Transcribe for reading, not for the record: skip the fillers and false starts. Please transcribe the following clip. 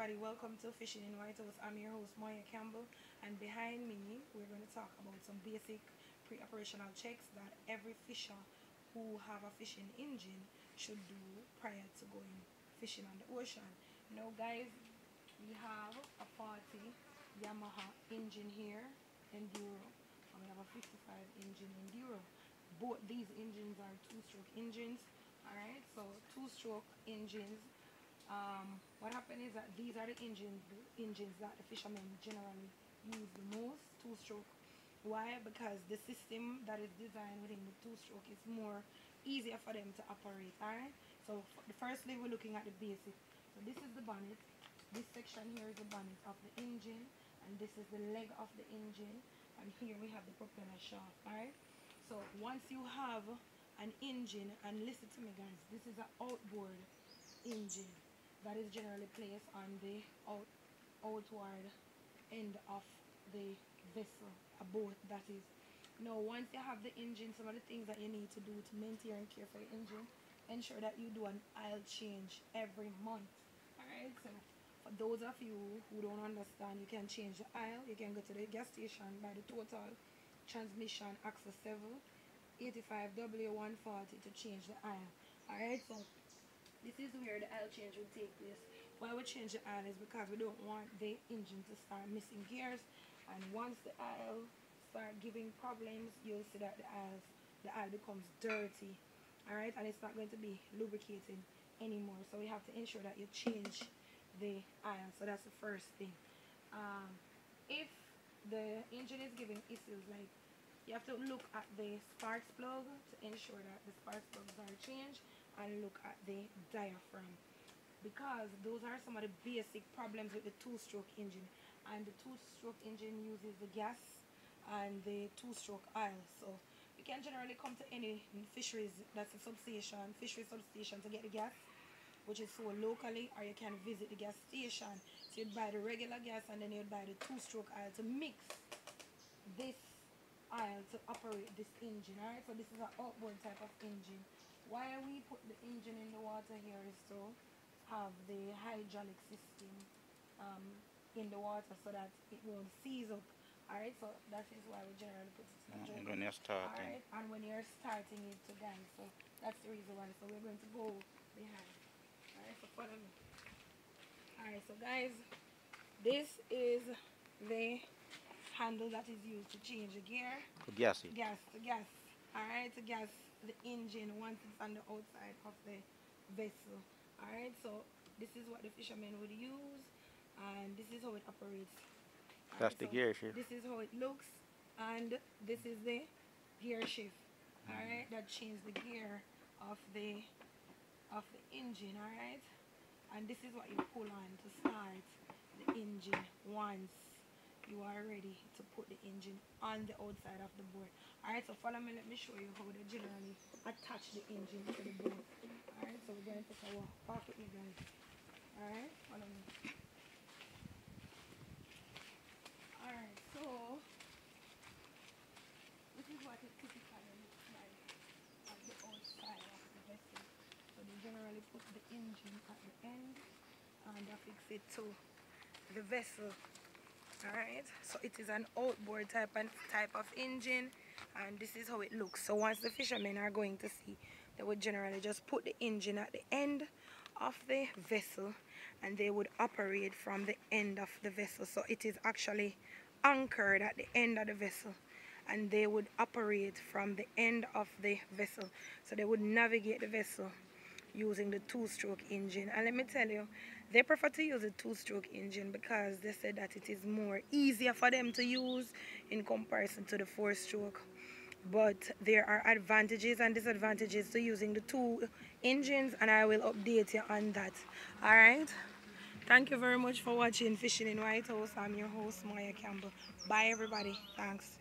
everybody, welcome to Fishing in White House. I'm your host Moya Campbell, and behind me we're going to talk about some basic pre-operational checks that every fisher who have a fishing engine should do prior to going fishing on the ocean. Now guys, we have a 40 Yamaha engine here, Enduro, and we have a 55 engine Enduro. Both these engines are two-stroke engines. Alright, so two-stroke engines, what happened is that these are the engines that the fishermen generally use the most, two-stroke. Why? Because the system that is designed within the two-stroke is more easier for them to operate. Alright, so firstly we're looking at the basic. So this is the bonnet. This section here is the bonnet of the engine, and this is the leg of the engine, and here we have the propeller shaft. Alright, so once you have an engine, and listen to me guys, this is an outboard engine that is generally placed on the outward end of the vessel, a boat that is. Now once you have the engine, some of the things that you need to do to maintain and care for your engine: ensure that you do an oil change every month. Alright, so for those of you who don't understand, you can change the oil. You can go to the gas station, buy the Total Transmission Access 7 85W140 to change the oil. Alright, so this is where the oil change will take place. Why we change the oil is because we don't want the engine to start missing gears, and once the oil start giving problems, you'll see that the oil becomes dirty. Alright, and it's not going to be lubricating anymore, so we have to ensure that you change the oil. So that's the first thing. If the engine is giving issues, like, you have to look at the spark plug to ensure that the spark plugs are changed, and look at the diaphragm, because those are some of the basic problems with the two-stroke engine. And the two-stroke engine uses the gas and the two-stroke oil. So you can generally come to any fishery substation to get the gas, which is sold locally, or you can visit the gas station. So you'd buy the regular gas, and then you'd buy the two-stroke oil to mix this oil to operate this engine. Alright, so this is an outboard type of engine. Why we put the engine in the water here is to have the hydraulic system in the water so that it won't seize up. Alright, so that is why we generally put it in the water. When you're starting. Alright, and when you're starting it to guys, so that's the reason why. So we're going to go behind. Alright, so follow me. Alright, so guys, this is the handle that is used to change the gear. To gas it. To gas. Alright, to gas the engine once it's on the outside of the vessel. Alright, so this is what the fishermen would use, and this is how it operates. That's the gear shift. This is how it looks, and this is the gear shift. Alright, that changes the gear of the engine. Alright, and this is what you pull on to start the engine once you are ready to put the engine on the outside of the board. Alright, so follow me, let me show you how they generally attach the engine to the board. Alright, so we're going to take a walk. Walk with me guys. Alright, follow me. Alright, so this is what it typically looks like at the outside of the vessel. So they generally put the engine at the end and affix it to the vessel. Alright, so it is an outboard type of engine, and this is how it looks. So once the fishermen are going to sea, they would generally just put the engine at the end of the vessel, and they would operate from the end of the vessel. So it is actually anchored at the end of the vessel, and they would operate from the end of the vessel. So they would navigate the vessel using the two-stroke engine. And let me tell you, they prefer to use a two-stroke engine because they said that it is more easier for them to use in comparison to the four-stroke. But there are advantages and disadvantages to using the two engines, and I will update you on that. Alright, thank you very much for watching Fishing in White House. I'm your host Moya Campbell. Bye everybody. Thanks.